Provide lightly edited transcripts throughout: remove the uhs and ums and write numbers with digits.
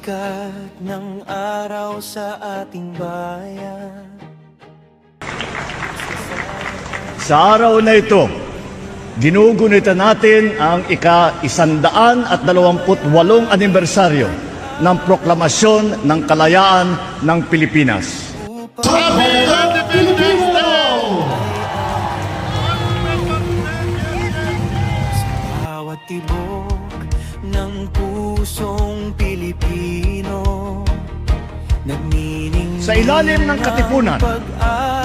sikat ng araw sa ating bayan. Sa araw na ito, ginugunita natin ang ika-128 anibersaryo ng Proklamasyon ng Kalayaan ng Pilipinas. Bawat tibok ng pusong Pilipino, nagniningning Sa ilalim ng katipunan,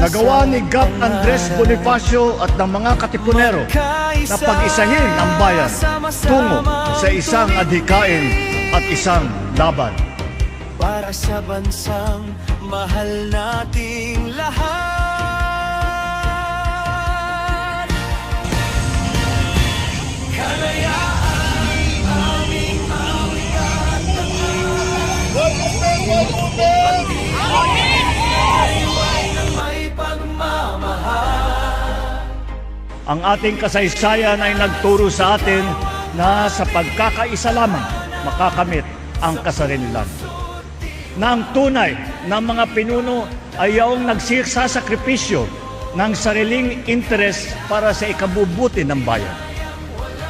nagawa ni Gap Andres Bonifacio at ng mga katipunero na pag-isahin ang bayan tungo sa isang adhikain at isang laban. Para sa bansang mahal nating lahat. Kalayaan aming awitan ng may pagmamahal. Ang ating kasaysayan ay nagturo sa atin na sa pagkakaisa lamang makakamit ang kasarililan. Na ang tunay na mga pinuno ay yaong nagsasakripisyo ng sariling interes para sa ikabubuti ng bayan.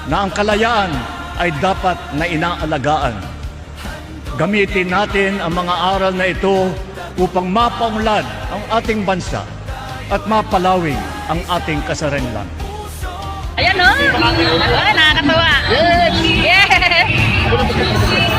Na ang kalayaan ay dapat na inaalagaan. Gamitin natin ang mga aral na ito upang mapaunlad ang ating bansa at mapalawig ang ating kasarililan. Ayan o! Nakakatawa! Yeah!